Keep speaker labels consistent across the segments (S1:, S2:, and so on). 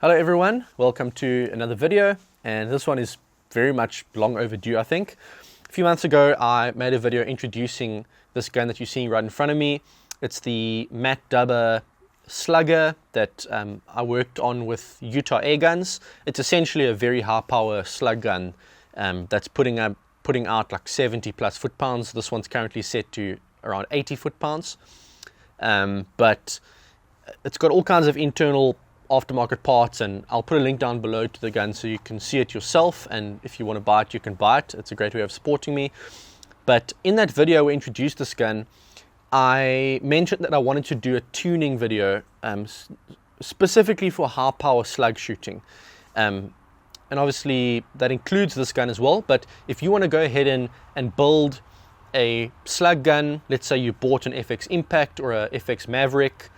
S1: Hello everyone, welcome to another video, and this one is very much long overdue I think. A few months ago I made a video introducing this gun that you're seeing right in front of me. It's the Matt Dubber Slugger that I worked on with Utah Air Guns. It's essentially a very high power slug gun that's putting out like 70 plus foot-pounds. This one's currently set to around 80 foot-pounds. But it's got all kinds of internal aftermarket parts, and I'll put a link down below to the gun so you can see it yourself, and if you want to buy it you can buy it. It's a great way of supporting me. But in that video we introduced this gun, I mentioned that I wanted to do a tuning video specifically for high power slug shooting, and obviously that includes this gun as well. But if you want to go ahead and build a slug gun, let's say you bought an FX Impact or a FX Maverick,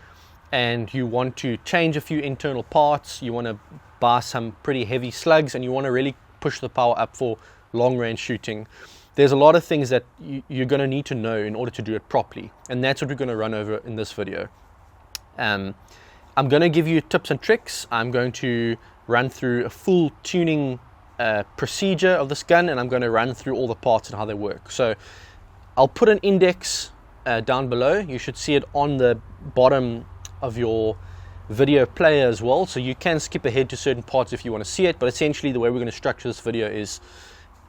S1: and you want to change a few internal parts, you want to buy some pretty heavy slugs, and you want to really push the power up for long range shooting, there's a lot of things that you're going to need to know in order to do it properly, and that's what we're going to run over in this video. I'm going to give you tips and tricks. I'm going to run through a full tuning procedure of this gun, and I'm going to run through all the parts and how they work. So I'll put an index down below. You should see it on the bottom of your video player as well, so you can skip ahead to certain parts if you want to see it. But essentially the way we're going to structure this video is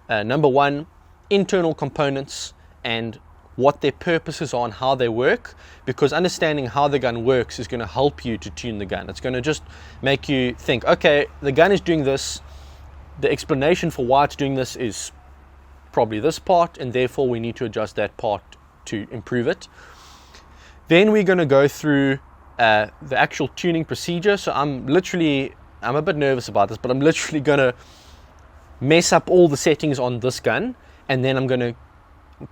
S1: number one, internal components and what their purposes are and how they work, because understanding how the gun works is going to help you to tune the gun. It's going to just make you think, okay, the gun is doing this, the explanation for why it's doing this is probably this part, and therefore we need to adjust that part to improve it. Then we're going to go through the actual tuning procedure. So I'm a bit nervous about this, but I'm literally going to mess up all the settings on this gun, and then I'm going to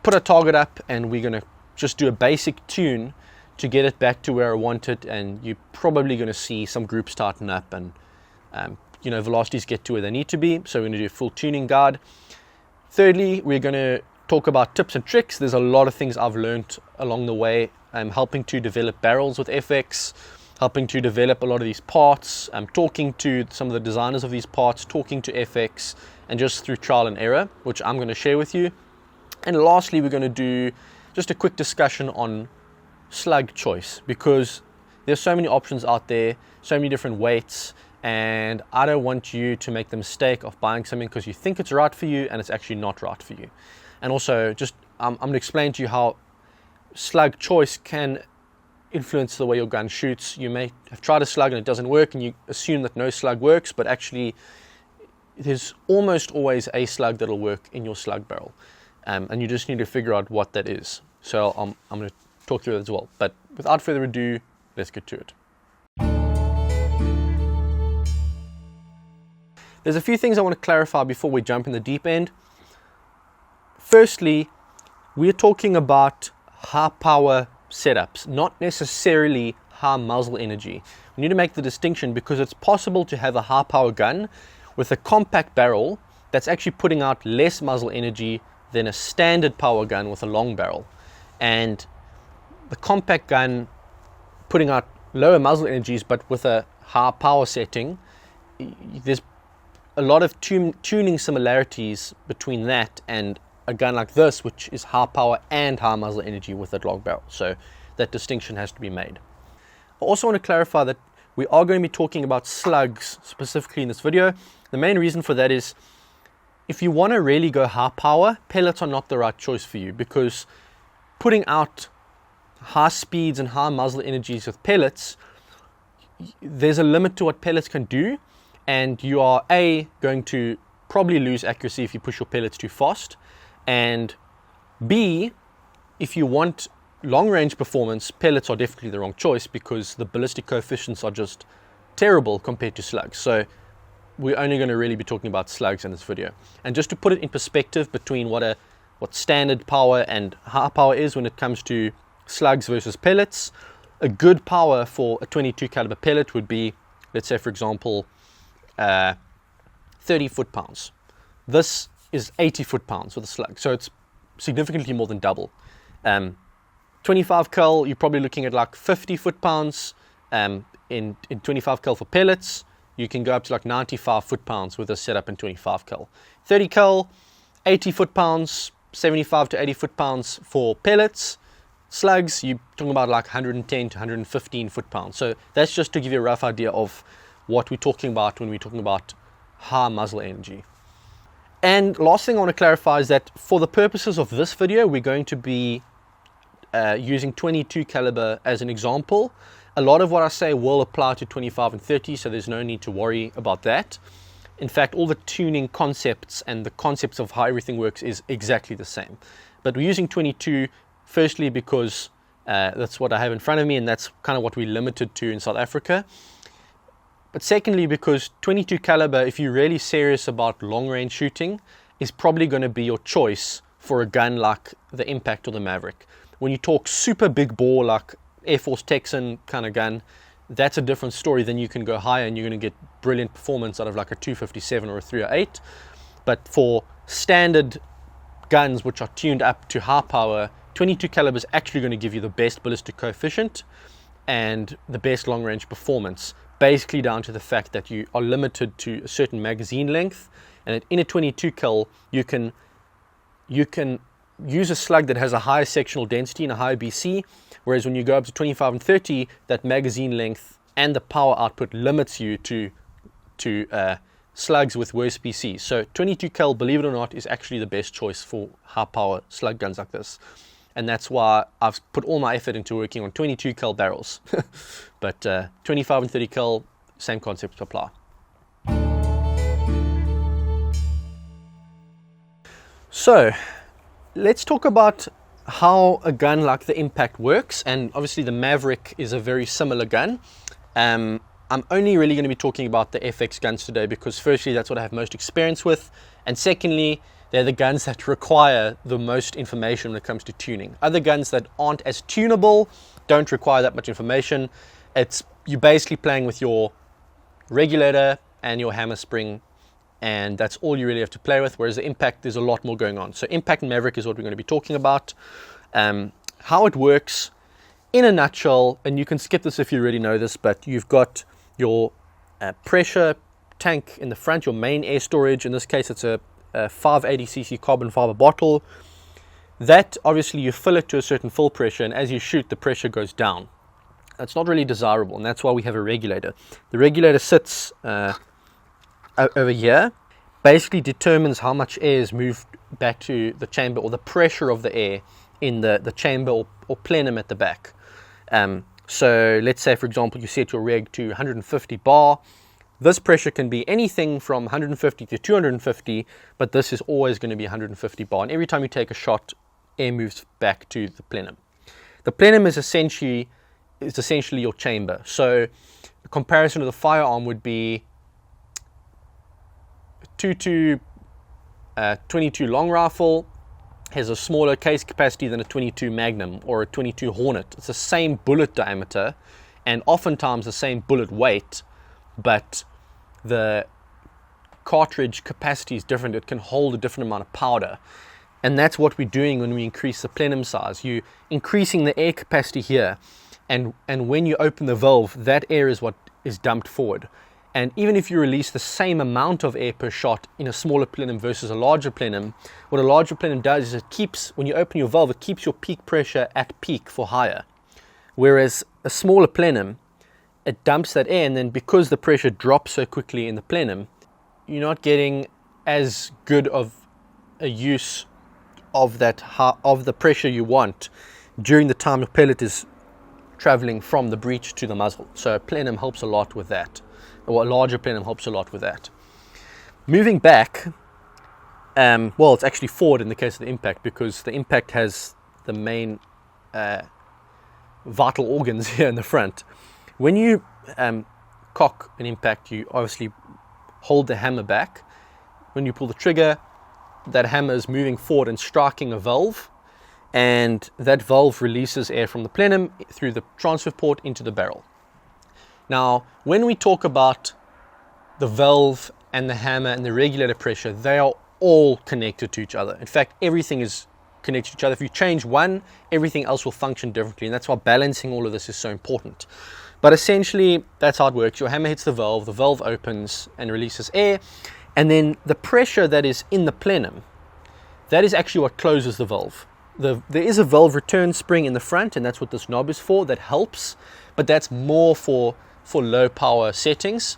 S1: put a target up and we're going to just do a basic tune to get it back to where I want it, and you're probably going to see some groups tighten up and velocities get to where they need to be. So we're going to do a full tuning guide. Thirdly, we're going to talk about tips and tricks. There's a lot of things I've learned along the way. I'm helping to develop barrels with FX, helping to develop a lot of these parts. I'm talking to some of the designers of these parts, talking to FX, and just through trial and error, which I'm going to share with you. And lastly, we're going to do just a quick discussion on slug choice, because there's so many options out there, so many different weights, and I don't want you to make the mistake of buying something because you think it's right for you and it's actually not right for you. And also, just I'm going to explain to you how slug choice can influence the way your gun shoots. You may have tried a slug and it doesn't work, and you assume that no slug works, but actually there's almost always a slug that'll work in your slug barrel, and you just need to figure out what that is. So I'm going to talk through that as well. But without further ado, let's get to it. There's a few things I want to clarify before we jump in the deep end. Firstly, we're talking about high power setups, not necessarily high muzzle energy. We need to make the distinction, because it's possible to have a high power gun with a compact barrel that's actually putting out less muzzle energy than a standard power gun with a long barrel. And the compact gun putting out lower muzzle energies but with a high power setting, there's a lot of tuning similarities between that and a gun like this, which is high power and high muzzle energy with a long barrel. So that distinction has to be made. I also want to clarify that we are going to be talking about slugs specifically in this video. The main reason for that is, if you want to really go high power, pellets are not the right choice for you, because putting out high speeds and high muzzle energies with pellets, there's a limit to what pellets can do, and you are going to probably lose accuracy if you push your pellets too fast. And B, if you want long range performance, pellets are definitely the wrong choice, because the ballistic coefficients are just terrible compared to slugs. So we're only going to really be talking about slugs in this video. And just to put it in perspective between what standard power and high power is when it comes to slugs versus pellets, a good power for a 22 caliber pellet would be, let's say for example, 30 foot-pounds. This is 80 foot-pounds with a slug, so it's significantly more than double. 25 cal, you're probably looking at like 50 foot-pounds in 25 cal for pellets, you can go up to like 95 foot-pounds with this setup in 25 cal. 30 cal, 80 foot-pounds, 75 to 80 foot-pounds for pellets. Slugs, you're talking about like 110 to 115 foot-pounds. So that's just to give you a rough idea of what we're talking about when we're talking about high muzzle energy. And last thing I want to clarify is that for the purposes of this video, we're going to be using 22 caliber as an example. A lot of what I say will apply to 25 and 30, so there's no need to worry about that. In fact, all the tuning concepts and the concepts of how everything works is exactly the same. But we're using 22, firstly because that's what I have in front of me, and that's kind of what we're limited to in South Africa. But secondly, because 22 caliber, if you're really serious about long range shooting, is probably going to be your choice for a gun like the Impact or the Maverick. When you talk super big bore like Air Force Texan kind of gun, that's a different story. Then you can go higher and you're going to get brilliant performance out of like a 257 or a 308. But for standard guns which are tuned up to high power, 22 caliber is actually going to give you the best ballistic coefficient and the best long range performance, basically down to the fact that you are limited to a certain magazine length, and in a 22 cal you can use a slug that has a higher sectional density and a higher BC, whereas when you go up to 25 and 30, that magazine length and the power output limits you to slugs with worse BC. So 22 cal, believe it or not, is actually the best choice for high power slug guns like this. And that's why I've put all my effort into working on 22 cal barrels. But 25 and 30 cal, same concepts apply. So let's talk about how a gun like the Impact works, and obviously the Maverick is a very similar gun. I'm only really going to be talking about the FX guns today because firstly that's what I have most experience with, and secondly they're the guns that require the most information when it comes to tuning. Other guns that aren't as tunable don't require that much information. You're basically playing with your regulator and your hammer spring, and that's all you really have to play with, whereas the Impact, there's a lot more going on. So Impact and Maverick is what we're going to be talking about. How it works in a nutshell, and you can skip this if you already know this, but you've got your pressure tank in the front, your main air storage. In this case it's a 580cc carbon fiber bottle. That obviously you fill it to a certain fill pressure, and as you shoot the pressure goes down. That's not really desirable, and that's why we have a regulator. The regulator sits over here, basically determines how much air is moved back to the chamber, or the pressure of the air in the chamber or plenum at the back. So let's say, for example, you set your reg to 150 bar. This pressure can be anything from 150 to 250, but this is always going to be 150 bar. And every time you take a shot, air moves back to the plenum. The plenum is essentially your chamber. So the comparison to the firearm would be 22 long rifle has a smaller case capacity than a 22 Magnum or a 22 Hornet. It's the same bullet diameter and oftentimes the same bullet weight, but the cartridge capacity is different. It can hold a different amount of powder, and that's what we're doing when we increase the plenum size. You're increasing the air capacity here, and when you open the valve, that air is what is dumped forward. And even if you release the same amount of air per shot in a smaller plenum versus a larger plenum, what a larger plenum does is it keeps, when you open your valve, it keeps your peak pressure at peak for higher. Whereas a smaller plenum, it dumps that air, and then because the pressure drops so quickly in the plenum, you're not getting as good of a use of the pressure you want during the time the pellet is traveling from the breech to the muzzle. So a plenum helps a lot with that, or a larger plenum helps a lot with that. Moving back, well, it's actually forward in the case of the Impact, because the Impact has the main vital organs here in the front. When you cock an Impact, you obviously hold the hammer back. When you pull the trigger, that hammer is moving forward and striking a valve, and that valve releases air from the plenum through the transfer port into the barrel. Now, when we talk about the valve and the hammer and the regulator pressure, they are all connected to each other. In fact, everything is connected to each other. If you change one, everything else will function differently, and that's why balancing all of this is so important. But essentially, that's how it works. Your hammer hits the valve opens and releases air, and then the pressure that is in the plenum, that is actually what closes the valve. There is a valve return spring in the front, and that's what this knob is for. That helps, but that's more for low power settings.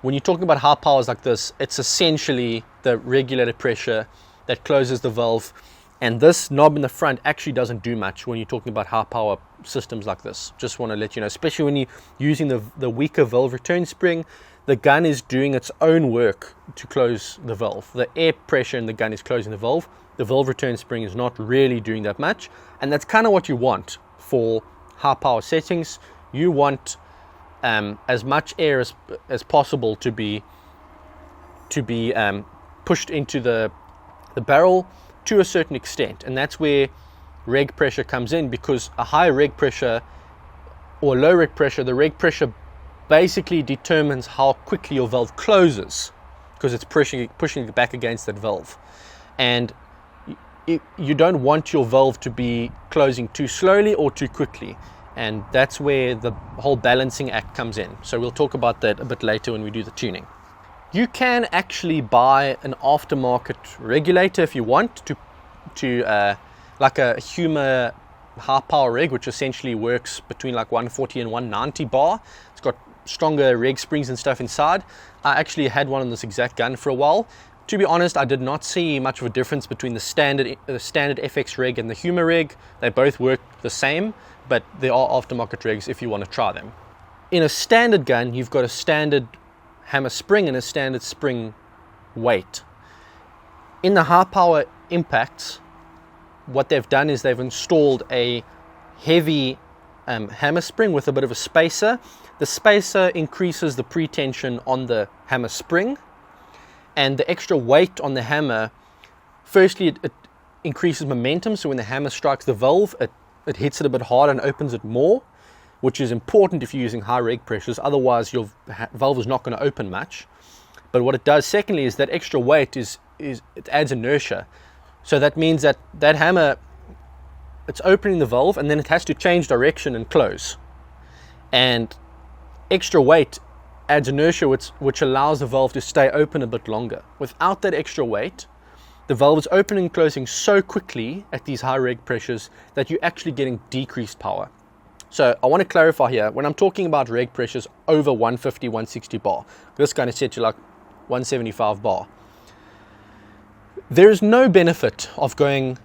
S1: When you're talking about high powers like this, it's essentially the regulator pressure that closes the valve, and this knob in the front actually doesn't do much when you're talking about high power systems like this. Just want to let you know, especially when you're using the weaker valve return spring, the gun is doing its own work to close the valve. The air pressure in the gun is closing the valve. The valve return spring is not really doing that much, and that's kind of what you want for high power settings. You want as much air as possible to be pushed into the barrel to a certain extent, and that's where reg pressure comes in, because a high reg pressure or low reg pressure, the reg pressure basically determines how quickly your valve closes, because it's pushing it back against that valve, and you don't want your valve to be closing too slowly or too quickly, and that's where the whole balancing act comes in. So we'll talk about that a bit later when we do the tuning. You can actually buy an aftermarket regulator if you want to like a Humor high power reg, which essentially works between like 140 and 190 bar. It's got stronger reg springs and stuff inside. I actually had one on this exact gun for a while. To be honest, I did not see much of a difference between the standard FX reg and the Humor reg. They both work the same, but there are aftermarket regs if you want to try them. In a standard gun, you've got a standard hammer spring and a standard spring weight. In the high power impacts, what they've done is they've installed a heavy hammer spring with a bit of a spacer. The spacer increases the pretension on the hammer spring, and the extra weight on the hammer, firstly it increases momentum, so when the hammer strikes the valve, it hits it a bit harder and opens it more, which is important if you're using high reg pressures. Otherwise your valve is not going to open much. But what it does secondly is that extra weight it adds inertia. So that means that hammer, it's opening the valve and then it has to change direction and close. And extra weight adds inertia, which allows the valve to stay open a bit longer. Without that extra weight, the valve is opening and closing so quickly at these high reg pressures that you're actually getting decreased power. So I want to clarify here, when I'm talking about reg pressures over 150, 160 bar, this gun is set to like 175 bar. There is no benefit of going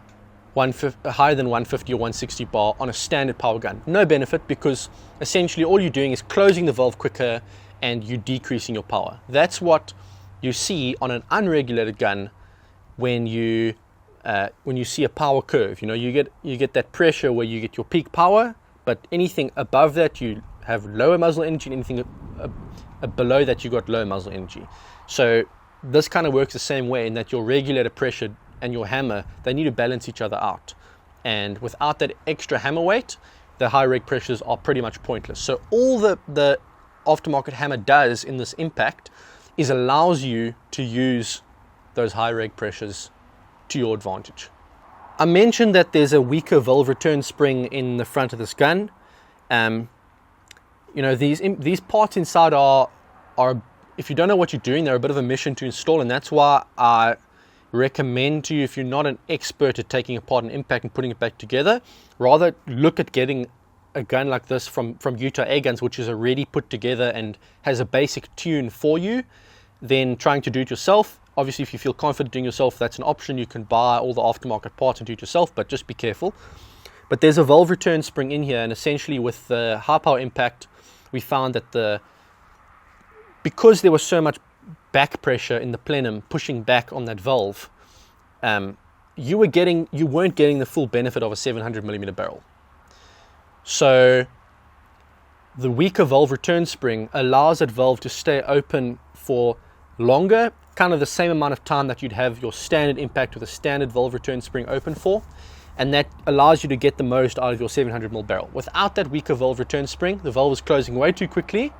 S1: higher than 150 or 160 bar on a standard power gun. No benefit, because essentially all you're doing is closing the valve quicker and you're decreasing your power. That's what you see on an unregulated gun when you see a power curve. You know, you get that pressure where you get your peak power, but anything above that you have lower muzzle energy, and anything below that you got low muzzle energy. So this kind of works the same way, in that your regulator pressure and your hammer, they need to balance each other out. And without that extra hammer weight, the high reg pressures are pretty much pointless. So all the aftermarket hammer does in this impact is allows you to use those high reg pressures to your advantage. I mentioned that there's a weaker valve return spring in the front of this gun. You know, these parts inside are, if you don't know what you're doing, they're a bit of a mission to install, and that's why I recommend to you, if you're not an expert at taking apart an impact and putting it back together, rather look at getting a gun like this from Utah Air Guns, which is already put together and has a basic tune for you, than trying to do it yourself. Obviously, if you feel confident doing it yourself, that's an option. You can buy all the aftermarket parts and do it yourself, but just be careful. But there's a valve return spring in here, and essentially with the high power impact, we found that because there was so much back pressure in the plenum pushing back on that valve, you weren't getting the full benefit of a 700mm barrel. So the weaker valve return spring allows that valve to stay open for longer, kind of the same amount of time that you'd have your standard impact with a standard valve return spring open for, and that allows you to get the most out of your 700mm barrel. Without that weaker valve return spring, the valve is closing way too quickly,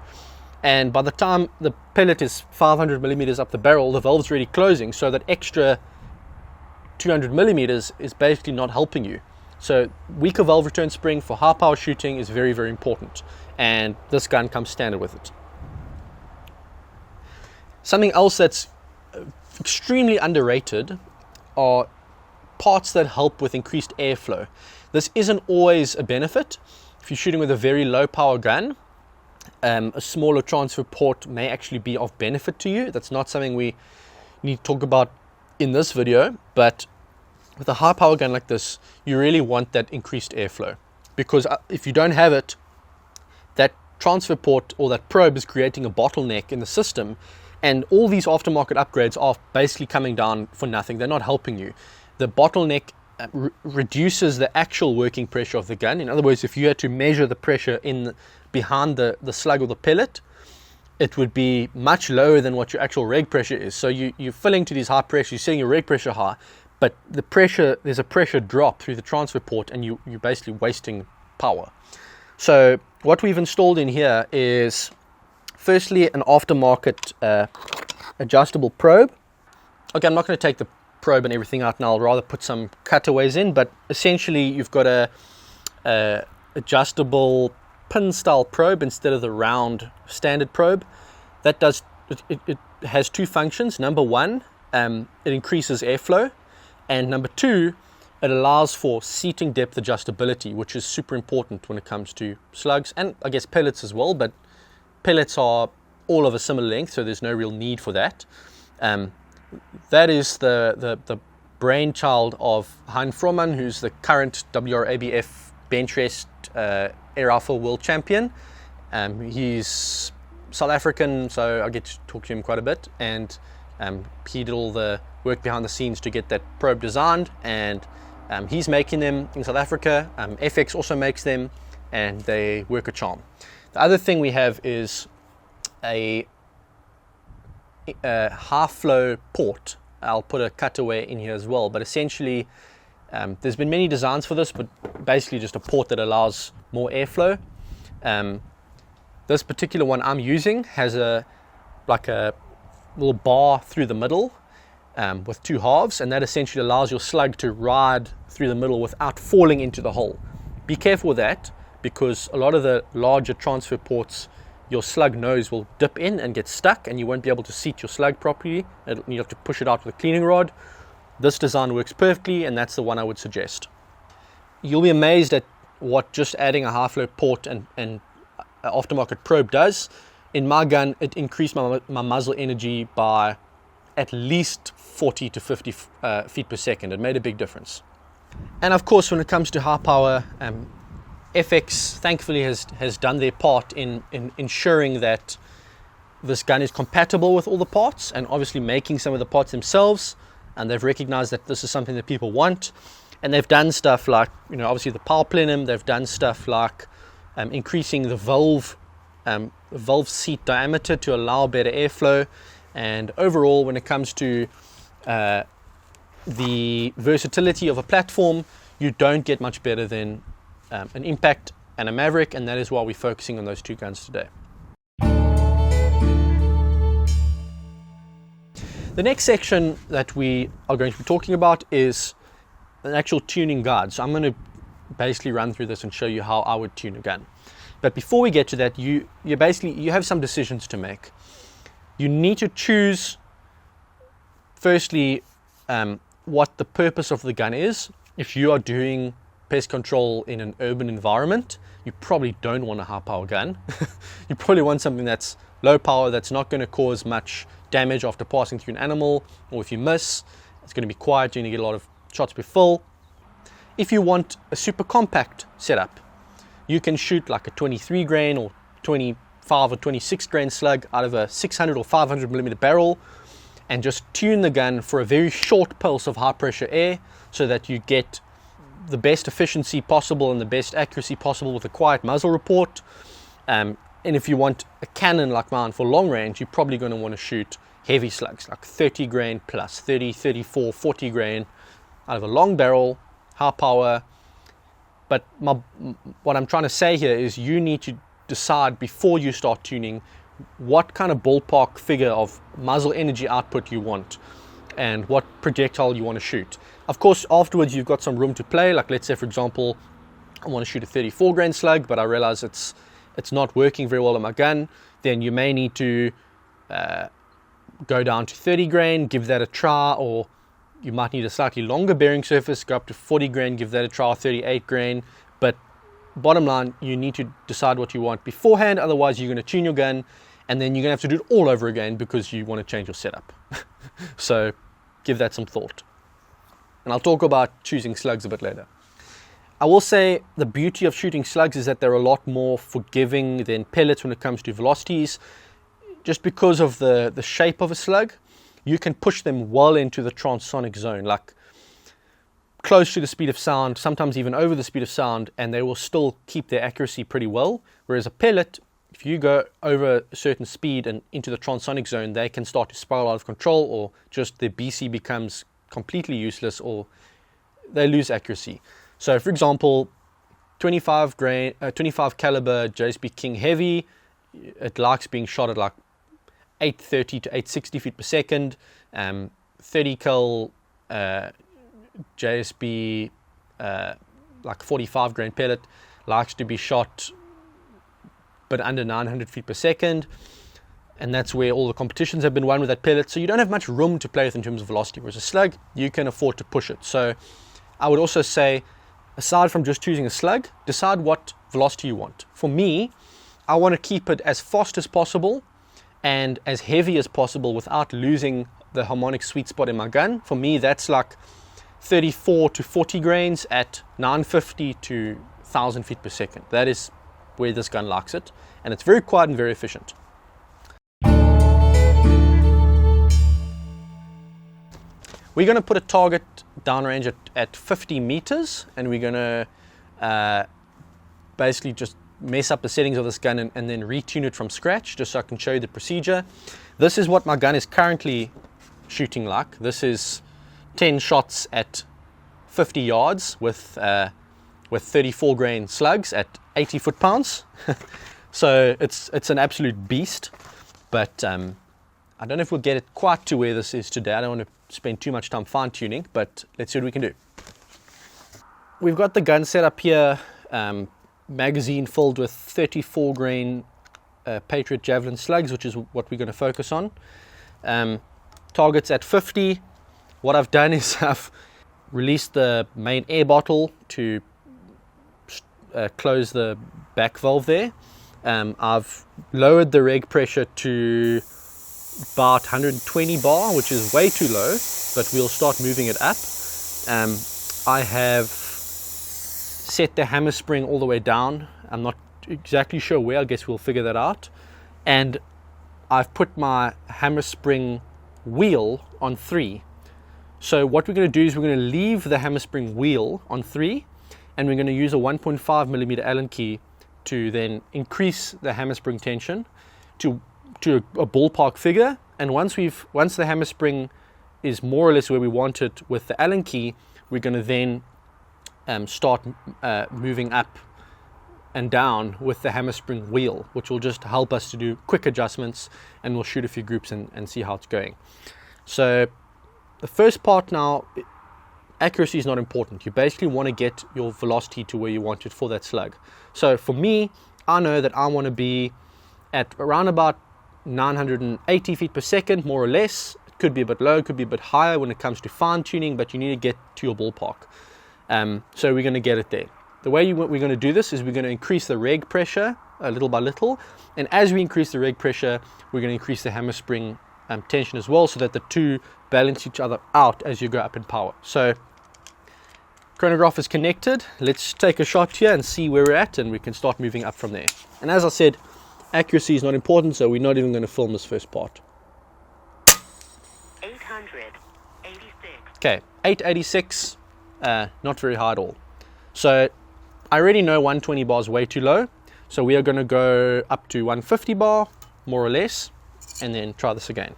S1: and by the time the pellet is 500mm up the barrel, the valve's already closing, so that extra 200mm is basically not helping you. So weaker valve return spring for high power shooting is very, very important, and this gun comes standard with it. Something else that's extremely underrated are parts that help with increased airflow. This isn't always a benefit. If you're shooting with a very low power gun, a smaller transfer port may actually be of benefit to you. That's not something we need to talk about in this video, but with a high power gun like this, you really want that increased airflow, because if you don't have it, that transfer port or that probe is creating a bottleneck in the system, and all these aftermarket upgrades are basically coming down for nothing. They're not helping you. The bottleneck reduces the actual working pressure of the gun. In other words, if you had to measure the pressure behind the slug or the pellet, it would be much lower than what your actual reg pressure is. So you're filling to these high pressures, you're setting your reg pressure high, but there's a pressure drop through the transfer port, and you're basically wasting power. So what we've installed in here is firstly an aftermarket adjustable probe. Okay, I'm not going to take the probe and everything out now. I'll rather put some cutaways in, but essentially you've got a adjustable pin style probe instead of the round standard probe. That does it has two functions. Number one, it increases airflow, and number two, it allows for seating depth adjustability, which is super important when it comes to slugs, and I guess pellets as well, but pellets are all of a similar length, so there's no real need for that. That is the brainchild of Hein Frohman, who's the current WRABF bench rest air rifle world champion. He's South African, so I get to talk to him quite a bit, and he did all the work behind the scenes to get that probe designed, and he's making them in South Africa. FX also makes them, and they work a charm. The other thing we have is a half flow port. I'll put a cutaway in here as well, but essentially there's been many designs for this, but basically just a port that allows more airflow. This particular one I'm using has a little bar through the middle with two halves, and that essentially allows your slug to ride through the middle without falling into the hole. Be careful with that, because a lot of the larger transfer ports, your slug nose will dip in and get stuck, and you won't be able to seat your slug properly. You have to push it out with a cleaning rod. This design works perfectly, and that's the one I would suggest. You'll be amazed at what just adding a half flow port and an aftermarket probe does. In my gun, it increased my muzzle energy by at least 40 to 50 feet per second. It made a big difference. And of course, when it comes to high power, FX thankfully has done their part in ensuring that this gun is compatible with all the parts, and obviously making some of the parts themselves, and they've recognized that this is something that people want, and they've done stuff like, obviously the power plenum. They've done stuff like increasing the valve seat diameter to allow better airflow, and overall, when it comes to the versatility of a platform, you don't get much better than an Impact and a Maverick, and that is why we're focusing on those two guns today. The next section that we are going to be talking about is an actual tuning guide. So I'm going to basically run through this and show you how I would tune a gun. But before we get to that, you have some decisions to make. You need to choose, firstly, what the purpose of the gun is. If you are doing pest control in an urban environment, you probably don't want a high power gun. You probably want something that's low power, that's not going to cause much damage after passing through an animal, or if you miss, it's going to be quiet, you're going to get a lot of shots per fill. If you want a super compact setup, you can shoot like a 23 grain or 25 or 26 grain slug out of a 600 or 500 millimeter barrel, and just tune the gun for a very short pulse of high pressure air, so that you get the best efficiency possible and the best accuracy possible with a quiet muzzle report. And if you want a cannon like mine for long range, you're probably going to want to shoot heavy slugs like 30 grain plus, 30, 34, 40 grain out of a long barrel, high power. But what I'm trying to say here is you need to decide before you start tuning what kind of ballpark figure of muzzle energy output you want. and what projectile you want to shoot. Of course, afterwards you've got some room to play. Like let's say, for example, I want to shoot a 34 grain slug, but I realize it's not working very well on my gun. Then you may need to go down to 30 grain, give that a try, or you might need a slightly longer bearing surface, go up to 40 grain, give that a try, 38 grain. But bottom line, you need to decide what you want beforehand, otherwise you're going to tune your gun, and then you're going to have to do it all over again because you want to change your setup. So give that some thought. And I'll talk about choosing slugs a bit later. I will say the beauty of shooting slugs is that they're a lot more forgiving than pellets when it comes to velocities. Just because of the shape of a slug, you can push them well into the transonic zone, like close to the speed of sound, sometimes even over the speed of sound, and they will still keep their accuracy pretty well. Whereas a pellet, if you go over a certain speed and into the transonic zone, they can start to spiral out of control, or just their BC becomes completely useless, or they lose accuracy. So for example, 25 caliber JSB King Heavy, it likes being shot at like 830 to 860 feet per second. 30 cal JSB like 45 grain pellet likes to be shot but under 900 feet per second, and that's where all the competitions have been won with that pellet. So you don't have much room to play with in terms of velocity, whereas a slug, you can afford to push it. So I would also say, aside from just choosing a slug, decide what velocity you want. For me, I want to keep it as fast as possible and as heavy as possible without losing the harmonic sweet spot in my gun. For me, that's like 34 to 40 grains at 950 to 1000 feet per second. That is where this gun likes it, and it's very quiet and very efficient. We're going to put a target downrange at 50 meters, and we're going to basically just mess up the settings of this gun and then retune it from scratch, just so I can show you the procedure. This is what my gun is currently shooting like. This is 10 shots at 50 yards with 34 grain slugs at 80 foot-pounds. So it's an absolute beast, but I don't know if we'll get it quite to where this is today. I don't want to spend too much time fine-tuning, but let's see what we can do. We've got the gun set up here, magazine filled with 34 grain Patriot Javelin slugs, which is what we're going to focus on. Targets at 50. What I've done is I've released the main air bottle to close the back valve there. I've lowered the reg pressure to about 120 bar, which is way too low, but we'll start moving it up. I have set the hammer spring all the way down. I'm not exactly sure where, I guess we'll figure that out. And I've put my hammer spring wheel on 3. So what we're going to do is we're going to leave the hammer spring wheel on 3, and we're going to use a 1.5 millimeter Allen key to then increase the hammer spring tension to a ballpark figure. And once the hammer spring is more or less where we want it with the Allen key, we're going to then start moving up and down with the hammer spring wheel, which will just help us to do quick adjustments, and we'll shoot a few groups and see how it's going. So the first part now, accuracy is not important. You basically want to get your velocity to where you want it for that slug. So for me, I know that I want to be at around about 980 feet per second, more or less. It could be a bit low, it could be a bit higher when it comes to fine tuning, but you need to get to your ballpark. So we're going to get it there. The way we're going to do this is we're going to increase the reg pressure little by little, and as we increase the reg pressure, we're going to increase the hammer spring tension as well, so that the two balance each other out as you go up in power. So chronograph is connected. Let's take a shot here and see where we're at, and we can start moving up from there. And as I said, accuracy is not important, so we're not even going to film this first part.
S2: 886.
S1: Okay, 886, not very high at all. So I already know 120 bar is way too low, so we are going to go up to 150 bar, more or less, and then try this again.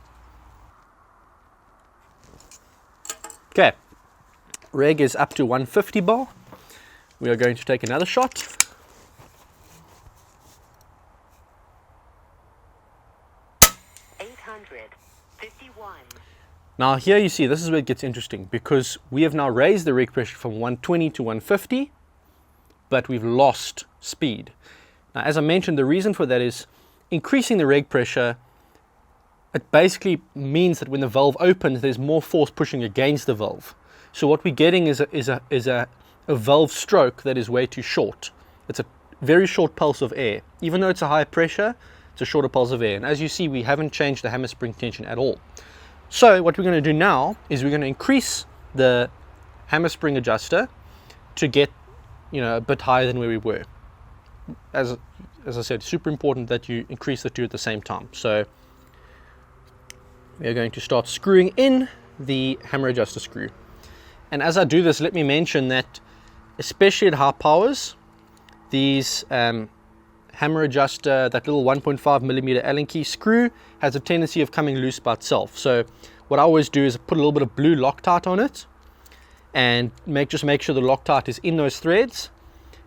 S1: Okay, reg is up to 150 bar. We are going to take another shot. Now here you see, this is where it gets interesting, because we have now raised the reg pressure from 120 to 150, but we've lost speed. Now, as I mentioned, the reason for that is increasing the reg pressure. It basically means that when the valve opens, there's more force pushing against the valve. So what we're getting is a valve stroke that is way too short. It's a very short pulse of air. Even though it's a higher pressure, it's a shorter pulse of air. And as you see, we haven't changed the hammer spring tension at all. So what we're going to do now is we're going to increase the hammer spring adjuster to get, a bit higher than where we were. As I said, super important that you increase the two at the same time. So we are going to start screwing in the hammer adjuster screw. And as I do this, let me mention that especially at high powers, these hammer adjuster, that little 1.5 millimeter Allen key screw has a tendency of coming loose by itself. So what I always do is put a little bit of blue Loctite on it and just make sure the Loctite is in those threads.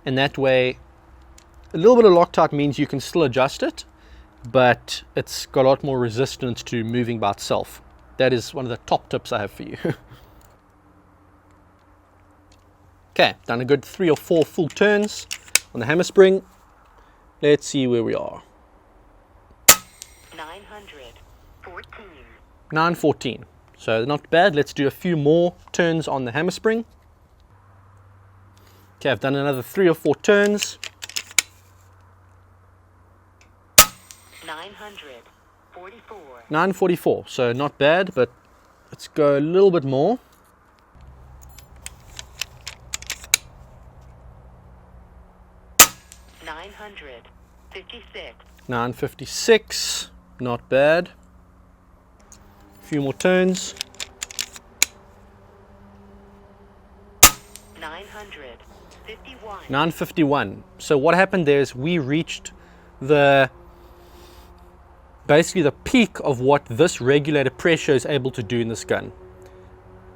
S1: And that way, a little bit of Loctite means you can still adjust it, but it's got a lot more resistance to moving by itself. That is one of the top tips I have for you. Okay, done a good 3 or 4 full turns on the hammer spring. Let's see where we are.
S2: 914.
S1: 914. So not bad. Let's do a few more turns on the hammer spring. Okay, I've done another 3 or 4 turns.
S2: 944.
S1: 944. So not bad, but let's go a little bit more.
S2: 956.
S1: 956. Not bad. A few more turns.
S2: 951.
S1: 951. So what happened there is we reached basically the peak of what this regulator pressure is able to do in this gun.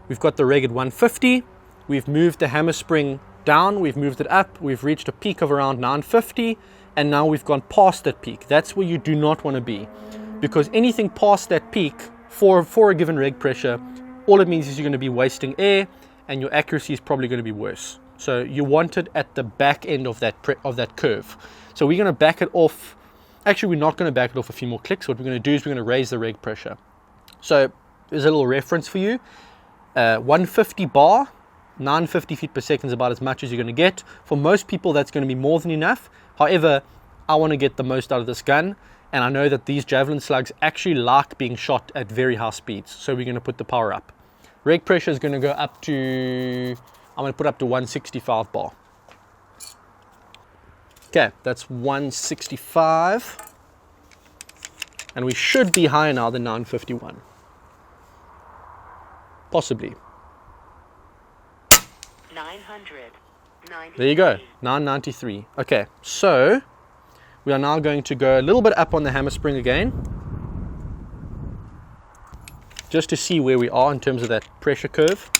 S1: We've got the reg at 150. We've moved the hammer spring down. We've moved it up. We've reached a peak of around 950. And now we've gone past that peak. That's where you do not want to be, because anything past that peak for a given reg pressure, all it means is you're going to be wasting air and your accuracy is probably going to be worse. So you want it at the back end of that curve. So we're going to back it off. Actually, we're not going to back it off a few more clicks. What we're going to do is we're going to raise the reg pressure. So there's a little reference for you. 150 bar, 950 feet per second is about as much as you're going to get. For most people, that's going to be more than enough. However, I want to get the most out of this gun, and I know that these Javelin slugs actually like being shot at very high speeds, so we're going to put the power up. Reg pressure is going to go up to, I'm going to put up to 165 bar. Okay, that's 165, and we should be higher now than 951. Possibly.
S2: 900.
S1: There you go, 993. Okay, so we are now going to go a little bit up on the hammer spring again, just to see where we are in terms of that pressure curve.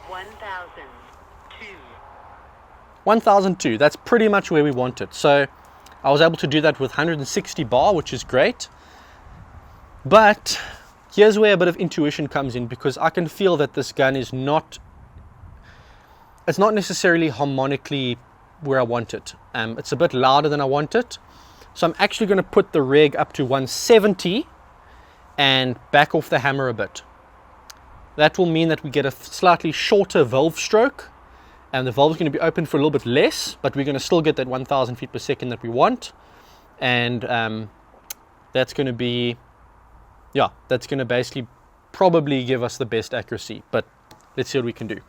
S2: 1002.
S1: 1002, that's pretty much where we want it. So I was able to do that with 160 bar, which is great. But here's where a bit of intuition comes in, because I can feel that this gun is not necessarily harmonically where I want it. It's a bit louder than I want it. So I'm actually going to put the reg up to 170 and back off the hammer a bit. That will mean that we get a slightly shorter valve stroke, and the valve is going to be open for a little bit less, but we're going to still get that 1000 feet per second that we want. And that's going to be, that's going to basically probably give us the best accuracy, but let's see what we can do.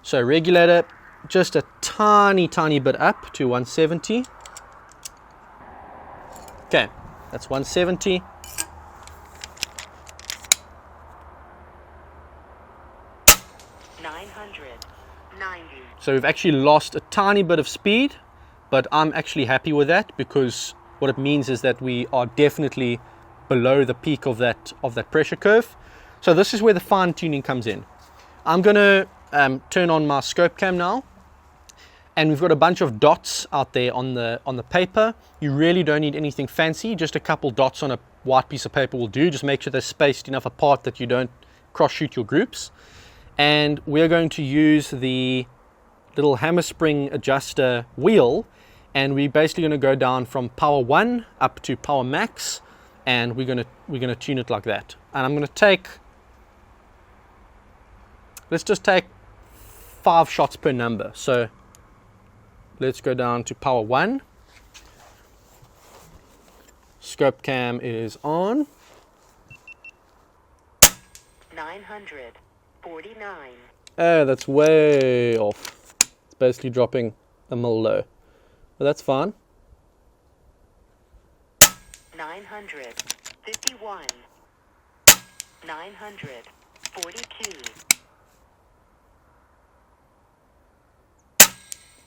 S1: So regulator, just a tiny bit up to 170. Okay, that's 170. So we've actually lost a tiny bit of speed, but I'm actually happy with that, because what it means is that we are definitely below the peak of that pressure curve. So this is where the fine tuning comes in. I'm going to turn on my scope cam now, and we've got a bunch of dots out there on the paper. You really don't need anything fancy. Just a couple dots on a white piece of paper will do. Just make sure they're spaced enough apart that you don't cross shoot your groups. And we're going to use the little hammer spring adjuster wheel, and we're basically going to go down from power 1 up to power max, and we're going to tune it like that. And I'm going to take, let's just take 5 shots per number. So let's go down to power 1. Scope cam is on.
S2: 949.
S1: Oh, that's way off. It's basically dropping a mil low. But that's fine.
S2: 951. 942.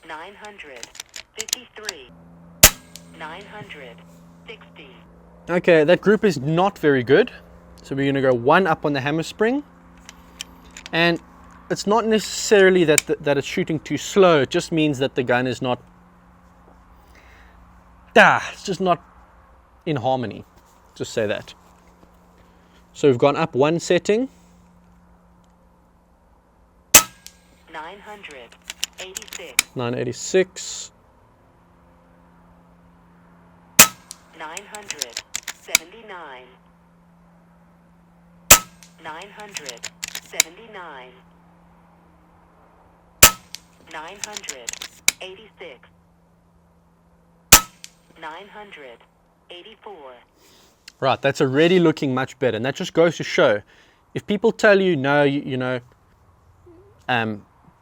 S2: 953. 960.
S1: Okay, that group is not very good. So we're going to go 1 up on the hammer spring. And it's not necessarily that it's shooting too slow. It just means that the gun is not... it's just not in harmony. Just say that. So we've gone up 1 setting.
S2: 986.
S1: 986.
S2: 979. 979. 986. 984.
S1: Right, that's already looking much better. And that just goes to show, if people tell you, no,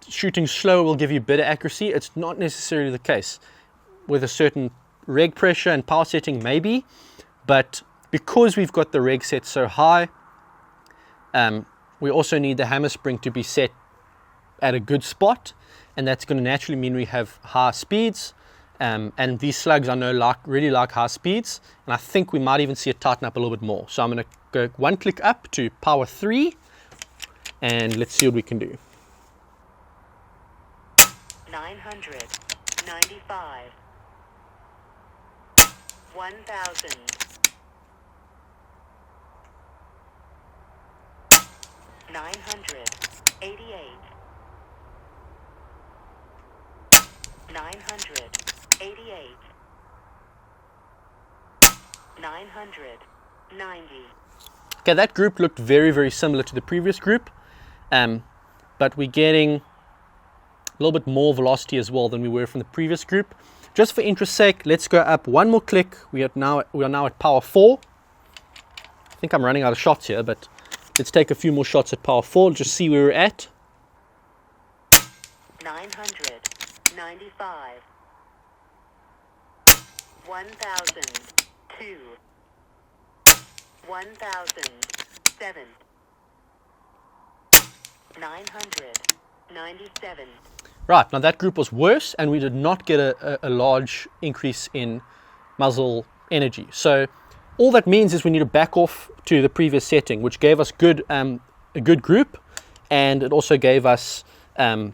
S1: shooting slow will give you better accuracy, it's not necessarily the case. With a certain reg pressure and power setting, maybe. But because we've got the reg set so high, we also need the hammer spring to be set at a good spot, and that's going to naturally mean we have high speeds. And these slugs I know really like high speeds, and I think we might even see it tighten up a little bit more. So I'm going to go 1 click up to power 3, and let's see what we can do.
S2: 995. 1000. 988. 988. 990.
S1: Okay, that group looked very, very similar to the previous group, but we're getting a little bit more velocity as well than we were from the previous group. Just for interest's sake, let's go up 1 more click. We are now at power 4. I think I'm running out of shots here, but let's take a few more shots at power 4. Just see where we're at.
S2: 995. 1002. 1007. 997.
S1: Right, now that group was worse, and we did not get a large increase in muzzle energy. So all that means is we need to back off to the previous setting, which gave us a good group, and it also gave us, I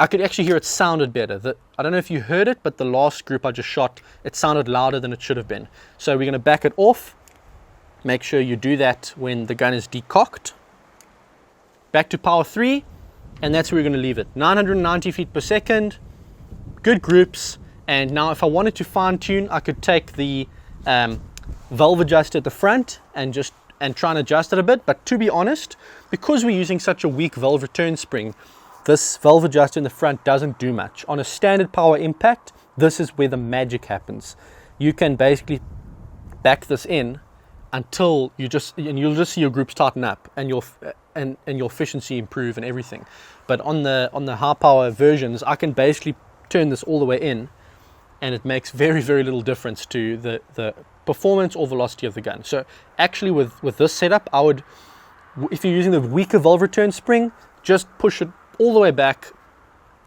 S1: could actually hear it sounded better. I don't know if you heard it, but the last group I just shot, it sounded louder than it should have been. So we're going to back it off. Make sure you do that when the gun is decocked. Back to power 3. And that's where we're going to leave it. 990 feet per second, good groups. And now if I wanted to fine tune, I could take the valve adjuster at the front and try and adjust it a bit. But to be honest, because we're using such a weak valve return spring, this valve adjuster in the front doesn't do much. On a standard power impact, this is where the magic happens. You can basically back this in until you'll just see your groups tighten up and your efficiency improve and everything. But on the high power versions, I can basically turn this all the way in, and it makes very, very little difference to the performance or velocity of the gun. So actually with this setup, I would, if you're using the weaker valve return spring, just push it all the way back.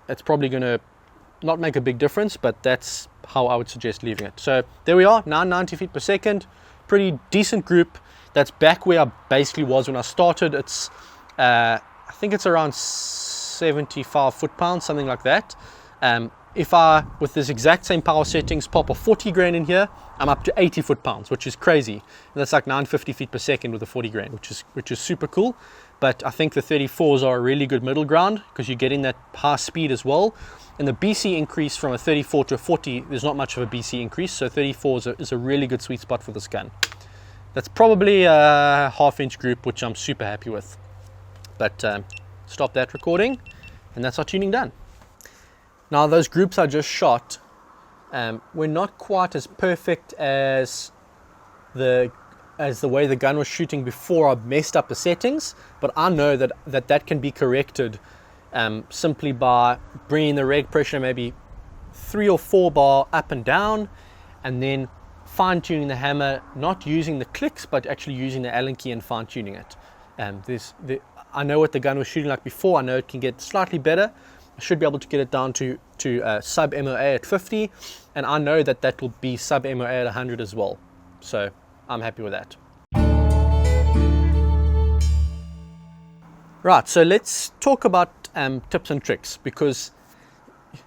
S1: It's probably going to not make a big difference, but that's how I would suggest leaving it. So there we are, 990 feet per second. Pretty decent group. That's back where I basically was when I started. It's I think it's around 75 foot-pounds, something like that. If I, with this exact same power settings, pop a 40 grain in here, I'm up to 80 foot-pounds, which is crazy. And that's like 950 feet per second with a 40 grain, which is super cool. But I think the 34s are a really good middle ground because you're getting that high speed as well. And the BC increase from a 34 to a 40, there's not much of a BC increase, so 34 is a really good sweet spot for this gun. That's probably a half-inch group, which I'm super happy with. But stop that recording, and that's our tuning done. Now those groups I just shot were not quite as perfect as the way the gun was shooting before I messed up the settings, but I know that can be corrected simply by bringing the reg pressure maybe 3 or 4 bar up and down, and then fine-tuning the hammer, not using the clicks but actually using the Allen key and fine-tuning it. I know what the gun was shooting like before. I know it can get slightly better. I should be able to get it down to sub MOA at 50, and I know that will be sub MOA at 100 as well. So I'm happy with that. Right, so let's talk about tips and tricks, because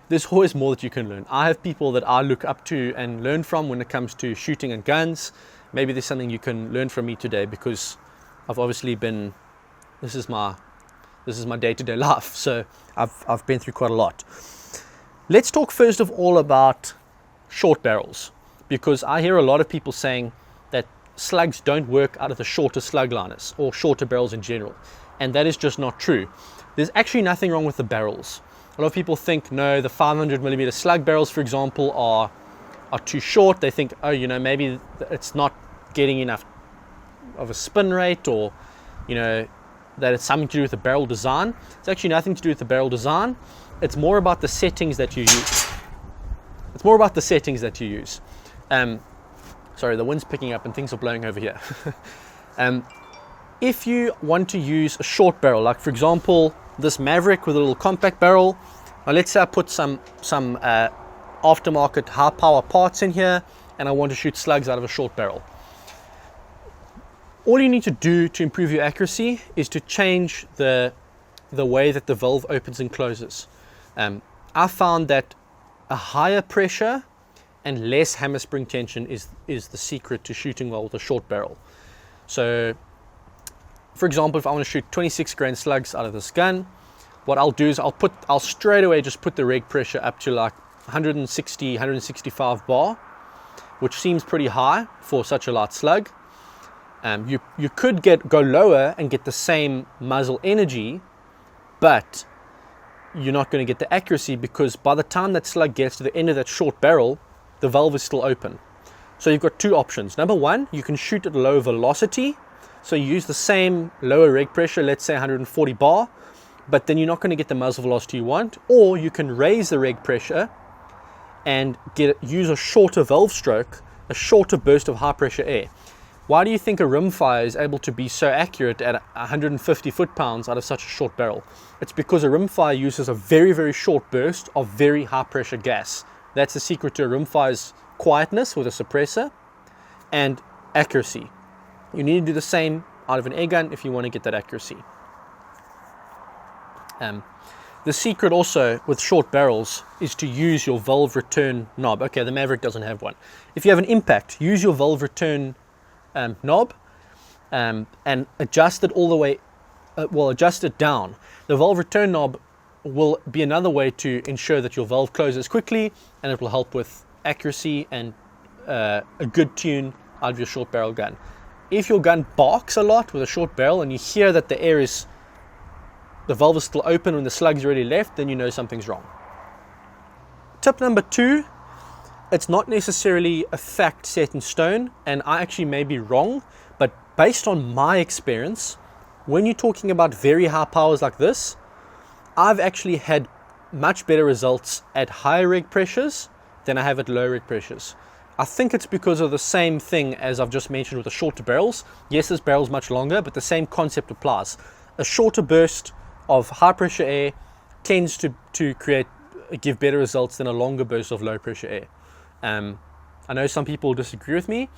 S1: there's always more that you can learn. I have people that I look up to and learn from when it comes to shooting and guns. Maybe there's something you can learn from me today, because I've obviously been, this is my day-to-day life, so I've been through quite a lot. Let's talk first of all about short barrels, because I hear a lot of people saying that slugs don't work out of the shorter slug liners or shorter barrels in general, and that is just not true. There's actually nothing wrong with the barrels. A lot of people think, no, the 500mm slug barrels, for example, are too short. They think, oh, maybe it's not getting enough of a spin rate, or that it's something to do with the barrel design. It's actually nothing to do with the barrel design. It's more about the settings that you use. Sorry, the wind's picking up and things are blowing over here. If you want to use a short barrel, like for example this Maverick with a little compact barrel, now let's say I put some aftermarket high power parts in here, and I want to shoot slugs out of a short barrel. All you need to do to improve your accuracy is to change the way that the valve opens and closes. I found that a higher pressure and less hammer spring tension is the secret to shooting well with a short barrel. So, for example, if I want to shoot 26 grain slugs out of this gun, what I'll do is I'll straight away just put the reg pressure up to like 160, 165 bar, which seems pretty high for such a light slug. You could go lower and get the same muzzle energy, but you're not going to get the accuracy, because by the time that slug gets to the end of that short barrel, the valve is still open. So you've got two options. Number one, you can shoot at low velocity. So you use the same lower reg pressure, let's say 140 bar, but then you're not going to get the muzzle velocity you want. Or you can raise the reg pressure and use a shorter valve stroke, a shorter burst of high pressure air. Why do you think a rimfire is able to be so accurate at 150 foot-pounds out of such a short barrel? It's because a rimfire uses a very, very short burst of very high pressure gas. That's the secret to a rimfire's quietness with a suppressor and accuracy. You need to do the same out of an air gun if you want to get that accuracy. The secret also with short barrels is to use your valve return knob. Okay, the Maverick doesn't have one. If you have an impact, use your valve return knob and adjust it all the way, adjust it down. The valve return knob will be another way to ensure that your valve closes quickly, and it will help with accuracy and a good tune out of your short barrel gun. If your gun barks a lot with a short barrel and you hear that the valve is still open when the slug's already left, then you know something's wrong. Tip number 2, it's not necessarily a fact set in stone, and I actually may be wrong, but based on my experience, when you're talking about very high powers like this, I've actually had much better results at higher reg pressures than I have at low reg pressures. I think it's because of the same thing as I've just mentioned with the shorter barrels. Yes, this barrel's much longer, but the same concept applies. A shorter burst of high pressure air tends to give better results than a longer burst of low pressure air. I know some people disagree with me,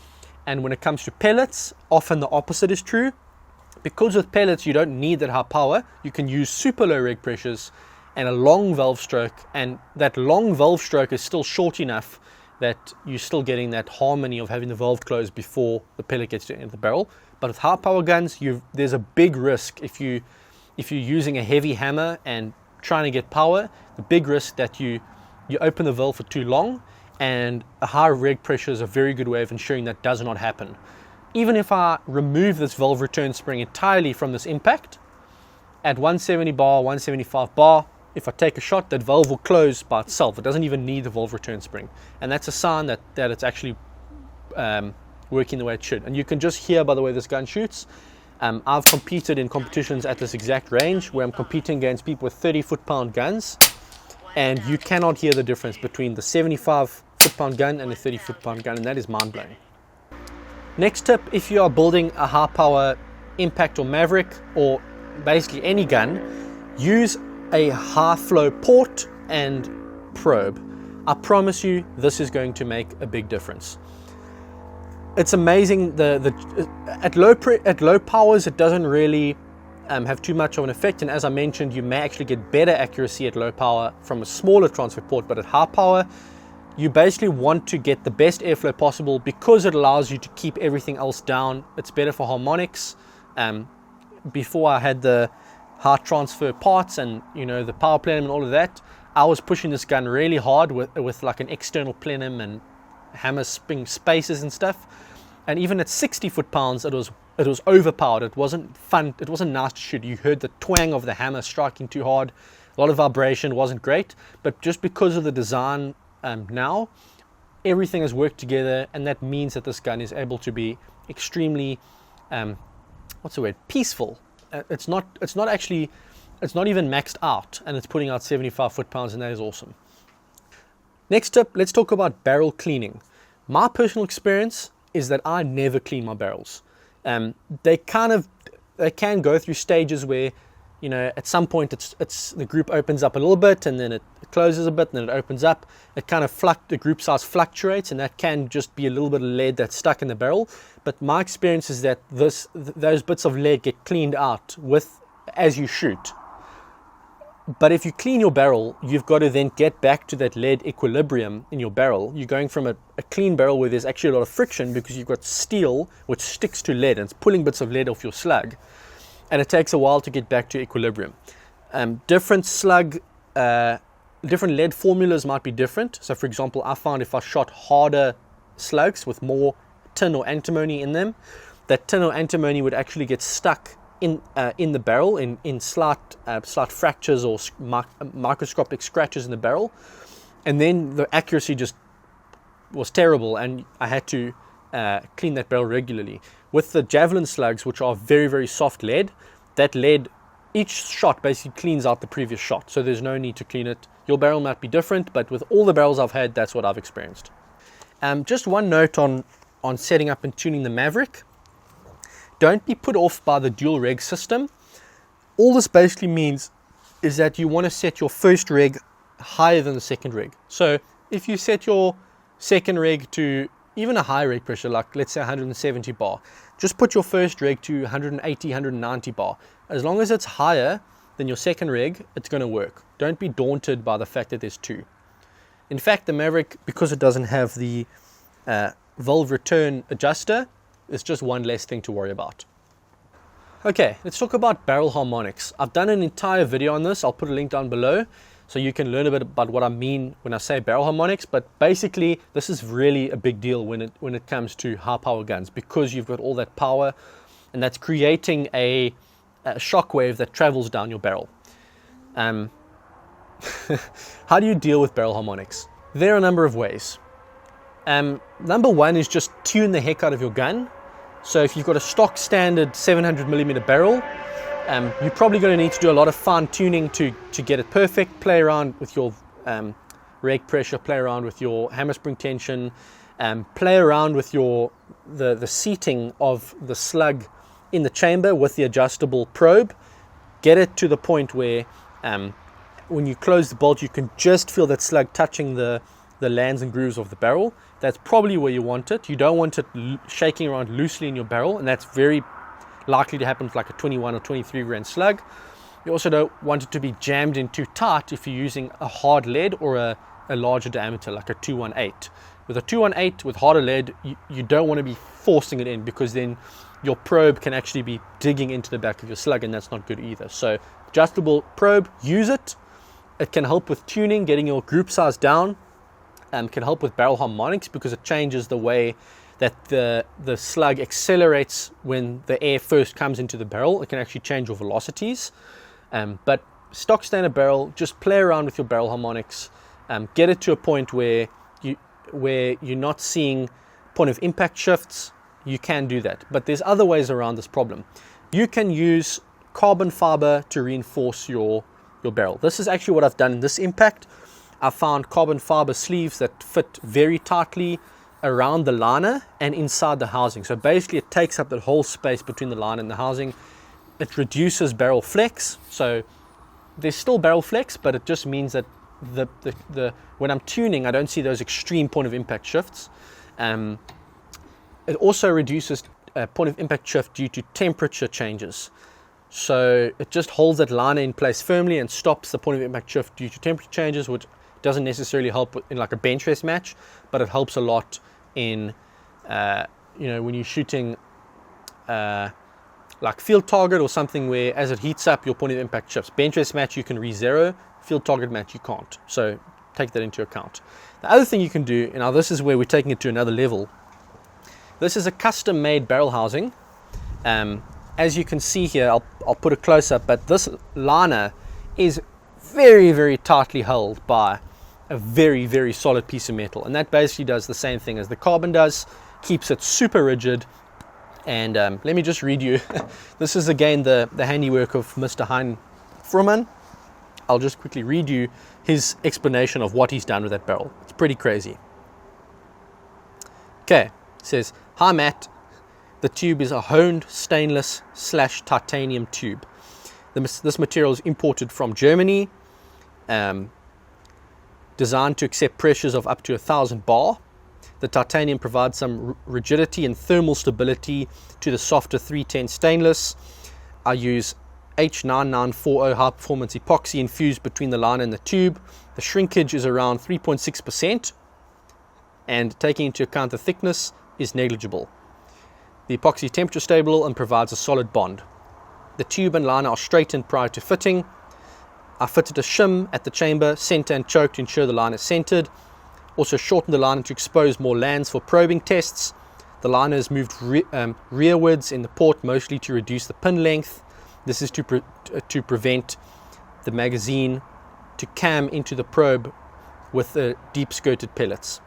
S1: and when it comes to pellets, often the opposite is true. Because with pellets you don't need that high power, you can use super low reg pressures and a long valve stroke, and that long valve stroke is still short enough that you're still getting that harmony of having the valve closed before the pellet gets to the end of the barrel. But with high power guns, there's a big risk if you're using a heavy hammer and trying to get power, the big risk that you open the valve for too long, and a high reg pressure is a very good way of ensuring that does not happen. Even if I remove this valve return spring entirely from this impact, at 170 bar, 175 bar, if I take a shot, that valve will close by itself. It doesn't even need the valve return spring. And that's a sign that it's actually working the way it should. And you can just hear by the way this gun shoots. I've competed in competitions at this exact range where I'm competing against people with 30 foot-pound guns, and you cannot hear the difference between the 75 foot-pound gun and the 30 foot-pound gun, and that is mind-blowing. Next tip, if you are building a high-power Impact or Maverick, or basically any gun, use a high-flow port and probe. I promise you this is going to make a big difference. It's amazing, at low powers it doesn't really have too much of an effect, and as I mentioned, you may actually get better accuracy at low power from a smaller transfer port, but at high power you basically want to get the best airflow possible because it allows you to keep everything else down. It's better for harmonics. Before I had the high transfer parts and the power plenum and all of that, I was pushing this gun really hard with like an external plenum and hammer spring spacers and stuff, and even at 60 foot-pounds it was overpowered. It wasn't fun, it wasn't nice to shoot. You heard the twang of the hammer striking too hard, a lot of vibration, wasn't great. But just because of the design now, everything has worked together, and that means that this gun is able to be extremely peaceful. It's not even maxed out, and it's putting out 75 foot-pounds, and that is awesome. Next tip, let's talk about barrel cleaning. My personal experience is that I never clean my barrels. They can go through stages where, at some point it's the group opens up a little bit, and then it closes a bit, and then it opens up. It kind of the group size fluctuates, and that can just be a little bit of lead that's stuck in the barrel. But my experience is that those bits of lead get cleaned out as you shoot. But if you clean your barrel, you've got to then get back to that lead equilibrium in your barrel. You're going from a clean barrel where there's actually a lot of friction because you've got steel which sticks to lead and it's pulling bits of lead off your slug, and it takes a while to get back to equilibrium. Different lead formulas might be different. So for example, I found if I shot harder slugs with more tin or antimony in them, that tin or antimony would actually get stuck in the barrel in slight fractures or microscopic scratches in the barrel, and then the accuracy just was terrible, and I had to clean that barrel regularly. With the javelin slugs, which are very, very soft lead, that lead, each shot basically cleans out the previous shot, so there's no need to clean it. Your barrel might be different, but with all the barrels I've had, that's what I've experienced. Just one note on setting up and tuning the Maverick. Don't be put off by the dual reg system. All this basically means is that you want to set your first reg higher than the second reg. So if you set your second reg to even a high reg pressure, like let's say 170 bar, just put your first reg to 180, 190 bar. As long as it's higher than your second reg, it's going to work. Don't be daunted by the fact that there's two. In fact, the Maverick, because it doesn't have the valve return adjuster, it's just one less thing to worry about. Okay, let's talk about barrel harmonics. I've done an entire video on this. I'll put a link down below so you can learn a bit about what I mean when I say barrel harmonics. But basically, this is really a big deal when it comes to high power guns, because you've got all that power, and that's creating a shock wave that travels down your barrel. How do you deal with barrel harmonics? There are a number of ways. Number one is just tune the heck out of your gun. So if you've got a stock standard 700mm barrel, you're probably going to need to do a lot of fine tuning to get it perfect. Play around with your reg pressure, play around with your hammer spring tension, play around with the seating of the slug in the chamber with the adjustable probe. Get it to the point where when you close the bolt, you can just feel that slug touching the lands and grooves of the barrel. That's probably where you want it. You don't want it shaking around loosely in your barrel, and that's very likely to happen with like a 21 or 23 grain slug. You also don't want it to be jammed in too tight if you're using a hard lead or a larger diameter like a 218. With a 218 with harder lead, you don't want to be forcing it in, because then your probe can actually be digging into the back of your slug, and that's not good either. So adjustable probe, use it. It can help with tuning, getting your group size down, and can help with barrel harmonics because it changes the way that the slug accelerates when the air first comes into the barrel. It can actually change your velocities. But stock standard barrel, just play around with your barrel harmonics. Get it to a point where you're not seeing point of impact shifts. You can do that, but there's other ways around this problem. You can use carbon fiber to reinforce your barrel. This is actually what I've done in this impact. I found carbon fiber sleeves that fit very tightly around the liner and inside the housing. So basically it takes up that whole space between the liner and the housing. It reduces barrel flex. So there's still barrel flex, but it just means that when I'm tuning, I don't see those extreme point of impact shifts. It also reduces point of impact shift due to temperature changes. So it just holds that liner in place firmly and stops the point of impact shift due to temperature changes, which doesn't necessarily help in like a bench rest match, but it helps a lot in when you're shooting like field target or something where as it heats up your point of impact shifts. Bench rest match you can re-zero, field target match you can't, so take that into account. The other thing you can do, and now this is where we're taking it to another level, this is a custom made barrel housing. As you can see here, I'll put a close up, but this liner is very, very tightly held by a very, very solid piece of metal, and that basically does the same thing as the carbon does, keeps it super rigid. And let me just read you. This is again the handiwork of Mr. Hein Fruman. I'll just quickly read you his explanation of what he's done with that barrel. It's pretty crazy. Okay, it says, "Hi Matt, the tube is a honed stainless / titanium tube. This material is imported from Germany, designed to accept pressures of up to 1,000 bar. The titanium provides some rigidity and thermal stability to the softer 310 stainless. I use H9940 high performance epoxy infused between the liner and the tube. The shrinkage is around 3.6%, and taking into account the thickness is negligible. The epoxy is temperature stable and provides a solid bond. The tube and liner are straightened prior to fitting. I fitted a shim at the chamber, center and choke to ensure the liner is centered. Also shortened the liner to expose more lands for probing tests. The liner is moved rearwards in the port, mostly to reduce the pin length. This is to prevent the magazine to cam into the probe with the deep skirted pellets."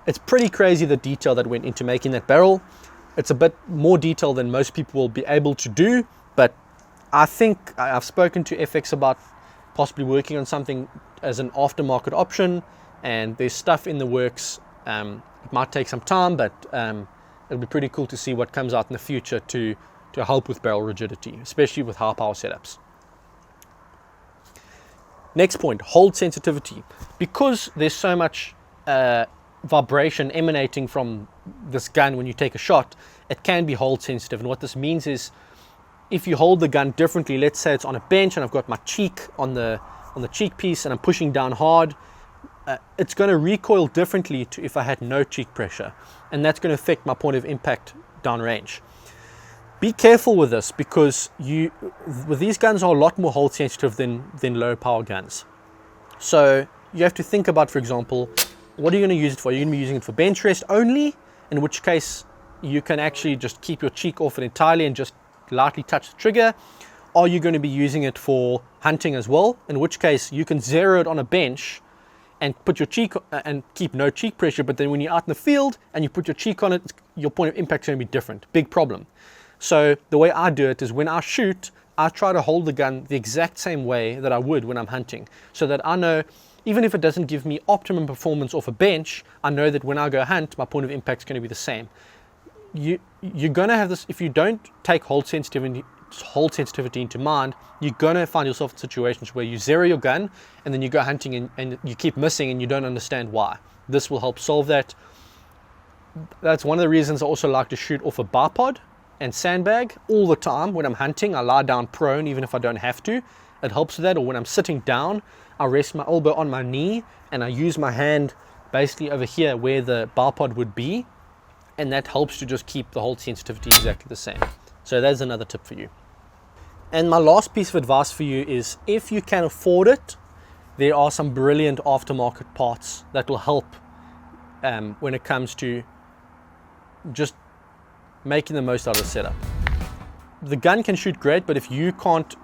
S1: It's pretty crazy the detail that went into making that barrel. It's a bit more detail than most people will be able to do, but I think I've spoken to FX about possibly working on something as an aftermarket option, and there's stuff in the works. It might take some time, but it'll be pretty cool to see what comes out in the future to help with barrel rigidity, especially with high power setups. Next point, hold sensitivity. Because there's so much vibration emanating from this gun when you take a shot, it can be hold sensitive. And what this means is if you hold the gun differently, let's say it's on a bench and I've got my cheek on the cheek piece and I'm pushing down hard, it's going to recoil differently to if I had no cheek pressure, and that's going to affect my point of impact downrange. Be careful with this, because with these guns are a lot more hold sensitive than low power guns. So you have to think about, for example, what are you going to use it for? Are you going to be using it for bench rest only, in which case you can actually just keep your cheek off it entirely and just lightly touch the trigger? Are you going to be using it for hunting as well, in which case you can zero it on a bench and put your cheek and keep no cheek pressure, but then when you're out in the field and you put your cheek on it, your point of impact is going to be different. Big problem. So the way I do it is when I shoot, I try to hold the gun the exact same way that I would when I'm hunting, so that I know, even if it doesn't give me optimum performance off a bench, I know that when I go hunt, my point of impact is going to be the same. You're going to have this, if you don't take hold sensitivity into mind, you're going to find yourself in situations where you zero your gun and then you go hunting and you keep missing and you don't understand why. This will help solve that. That's one of the reasons I also like to shoot off a bipod, and sandbag all the time. When I'm hunting, I lie down prone even if I don't have to. It helps with that. Or when I'm sitting down, I rest my elbow on my knee and I use my hand basically over here where the bar pod would be, and that helps to just keep the hold sensitivity exactly the same. So that's another tip for you. And my last piece of advice for you is, if you can afford it, there are some brilliant aftermarket parts that will help when it comes to just making the most out of the setup. The gun can shoot great, but if you can't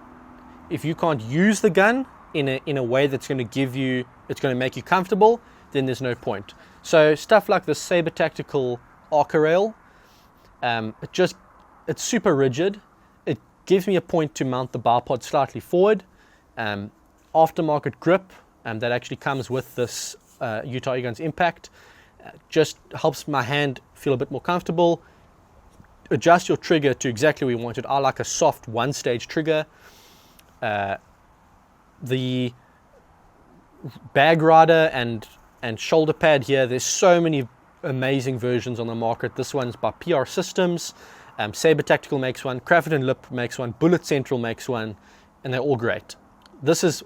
S1: use the gun in a way that's going to make you comfortable, then there's no point. So stuff like the Saber Tactical Arca Rail, it's super rigid. It gives me a point to mount the bar pod slightly forward. Aftermarket grip that actually comes with this Utah Airguns Impact just helps my hand feel a bit more comfortable. Adjust your trigger to exactly where you want it. I like a soft one-stage trigger. The bag rider and shoulder pad here, there's so many amazing versions on the market. This one's by PR Systems, Saber Tactical makes one, Crafton Lip makes one, Bullet Central makes one, and they're all great. This is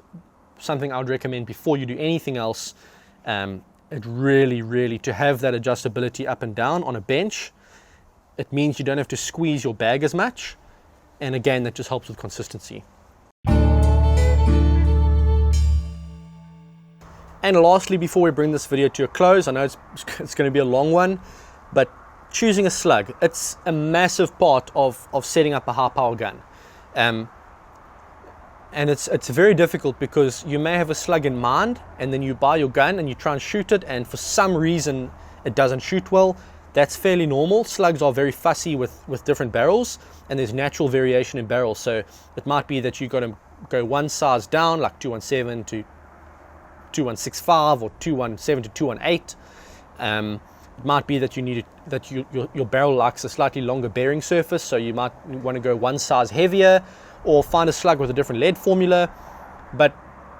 S1: something I would recommend before you do anything else. It really, to have that adjustability up and down on a bench, it means you don't have to squeeze your bag as much, and again, that just helps with consistency. And lastly, before we bring this video to a close, I know it's going to be a long one, but choosing a slug, it's a massive part of setting up a high power gun. And it's very difficult because you may have a slug in mind, and then you buy your gun and you try and shoot it, and for some reason it doesn't shoot well. That's fairly normal. Slugs are very fussy with different barrels, and there's natural variation in barrels. So it might be that you've got to go one size down, like 217 to 2165 or 217 to 218. It might be that your barrel likes a slightly longer bearing surface, so you might want to go one size heavier, or find a slug with a different lead formula. But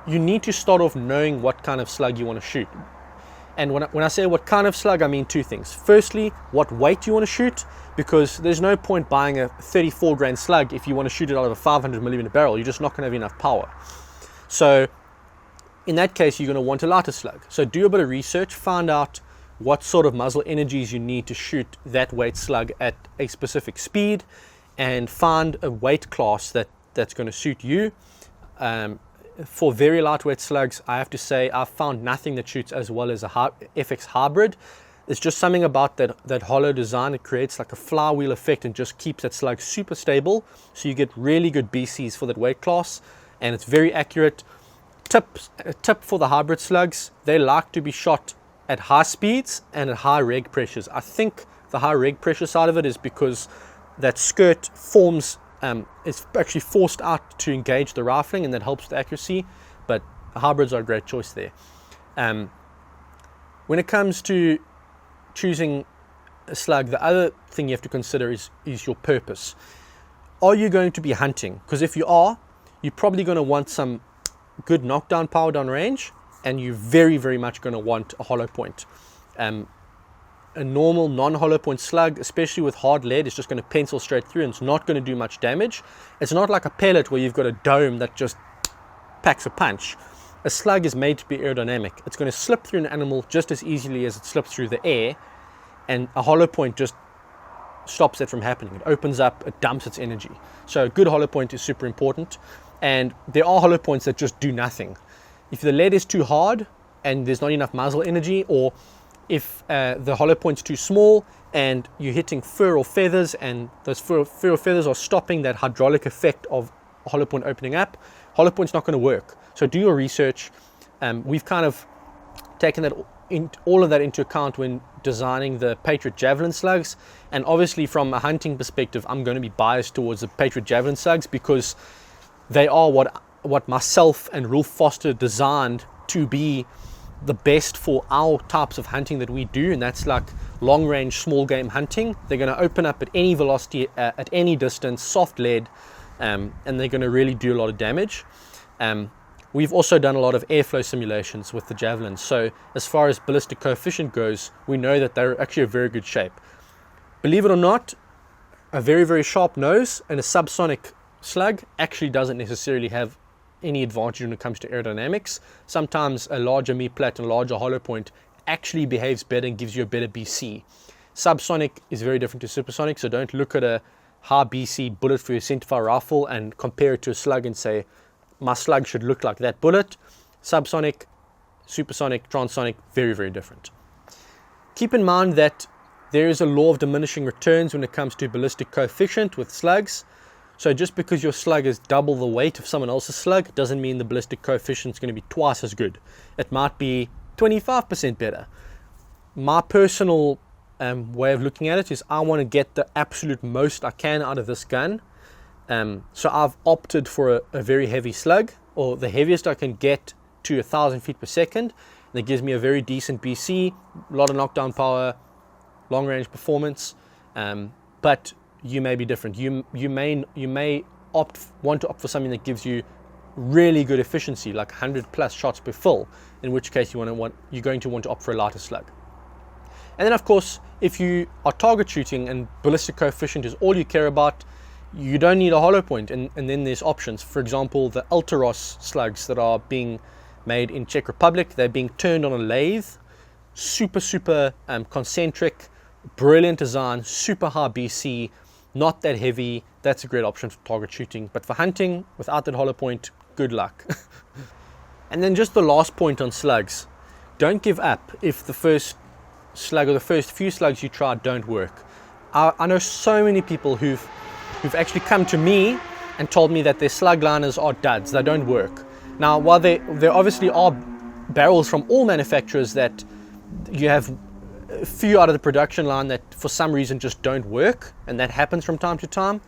S1: you need to start off knowing what kind of slug you want to shoot. And when I say what kind of slug, I mean two things. Firstly, what weight you want to shoot, because there's no point buying a 34 grain slug if you want to shoot it out of a 500 millimeter barrel. You're just not going to have enough power. So in that case, you're going to want a lighter slug. So do a bit of research, find out what sort of muzzle energies you need to shoot that weight slug at a specific speed, and find a weight class that's going to suit you. For very lightweight slugs, I have to say I've found nothing that shoots as well as a FX hybrid. It's just something about that hollow design. It creates like a flywheel effect and just keeps that slug super stable. So you get really good BCs for that weight class, and it's very accurate. Tip for the hybrid slugs, they like to be shot at high speeds and at high reg pressures. I think the high reg pressure side of it is because that skirt forms, it's actually forced out to engage the rifling, and that helps the accuracy, but hybrids are a great choice there. When it comes to choosing a slug, the other thing you have to consider is your purpose. Are you going to be hunting? Because if you are, you're probably going to want some good knockdown power down range, and you're very much going to want a hollow point. A normal non-hollow point slug, especially with hard lead, is just going to pencil straight through, and it's not going to do much damage. It's not like a pellet where you've got a dome that just packs a punch. A slug is made to be aerodynamic. It's going to slip through an animal just as easily as it slips through the air, and a hollow point just stops that from happening. It opens up, it dumps its energy. So a good hollow point is super important, and there are hollow points that just do nothing. If the lead is too hard and there's not enough muzzle energy, or if the hollow point's too small and you're hitting fur or feathers, and those fur or feathers are stopping that hydraulic effect of a hollow point opening up, hollow point's not going to work. So do your research. We've kind of taken all of that into account when designing the Patriot Javelin slugs, and obviously from a hunting perspective, I'm going to be biased towards the Patriot Javelin slugs because they are what myself and Rolf Foster designed to be the best for our types of hunting that we do, and that's like long range small game hunting. They're going to open up at any velocity, at any distance, soft lead, and they're going to really do a lot of damage. We've also done a lot of airflow simulations with the Javelin, so as far as ballistic coefficient goes, we know that they're actually a very good shape. Believe it or not, a very, very sharp nose and a subsonic slug actually doesn't necessarily have any advantage when it comes to aerodynamics. Sometimes a larger meat plate and a larger hollow point actually behaves better and gives you a better BC. Subsonic is very different to supersonic, so don't look at a high BC bullet for your centerfire rifle and compare it to a slug and say, my slug should look like that bullet. Subsonic, supersonic, transonic, very, very different. Keep in mind that there is a law of diminishing returns when it comes to ballistic coefficient with slugs. So just because your slug is double the weight of someone else's slug doesn't mean the ballistic coefficient is going to be twice as good. It might be 25% better. My personal way of looking at it is I want to get the absolute most I can out of this gun. So I've opted for a very heavy slug, or the heaviest I can get to 1,000 feet per second. That gives me a very decent BC, a lot of knockdown power, long range performance. But you may be different. You may want to opt for something that gives you really good efficiency, like 100 plus shots per fill, in which case you're going to want to opt for a lighter slug. And then of course, if you are target shooting and ballistic coefficient is all you care about, you don't need a hollow point, and then there's options. For example, the Ultaros slugs that are being made in Czech Republic, they're being turned on a lathe, super concentric, brilliant design, super high BC, not that heavy. That's a great option for target shooting, but for hunting without that hollow point, good luck. And then just the last point on slugs, don't give up if the first slug or the first few slugs you try don't work. I know so many people who've actually come to me and told me that their slug liners are duds, they don't work. Now, while there obviously are barrels from all manufacturers that you have a few out of the production line that for some reason just don't work, and that happens from time to time,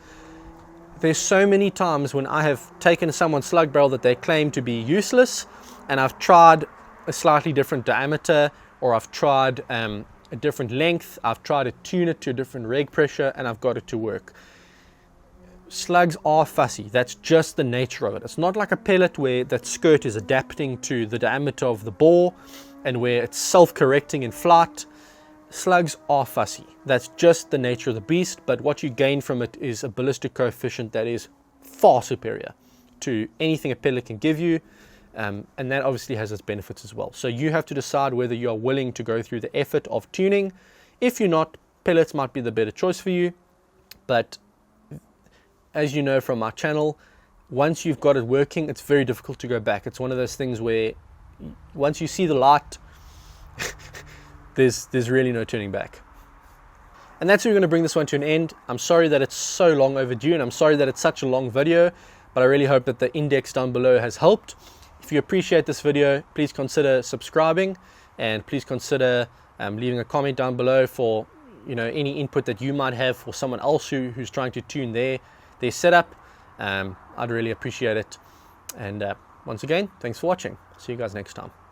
S1: there's so many times when I have taken someone's slug barrel that they claim to be useless, and I've tried a slightly different diameter, or I've tried a different length, I've tried to tune it to a different reg pressure, and I've got it to work. Slugs are fussy. That's just the nature of it. It's not like a pellet where that skirt is adapting to the diameter of the bore and where it's self-correcting in flight. Slugs are fussy. That's just the nature of the beast, but what you gain from it is a ballistic coefficient that is far superior to anything a pellet can give you, and that obviously has its benefits as well. So you have to decide whether you are willing to go through the effort of tuning. If you're not, pellets might be the better choice for you, but as you know from my channel, once you've got it working, it's very difficult to go back. It's one of those things where once you see the light, there's really no turning back. And that's where we're going to bring this one to an end. I'm sorry that it's so long overdue, and I'm sorry that it's such a long video, but I really hope that the index down below has helped. If you appreciate this video, please consider subscribing, and please consider leaving a comment down below for any input that you might have for someone else who's trying to tune their setup. I'd really appreciate it. And once again, thanks for watching. See you guys next time.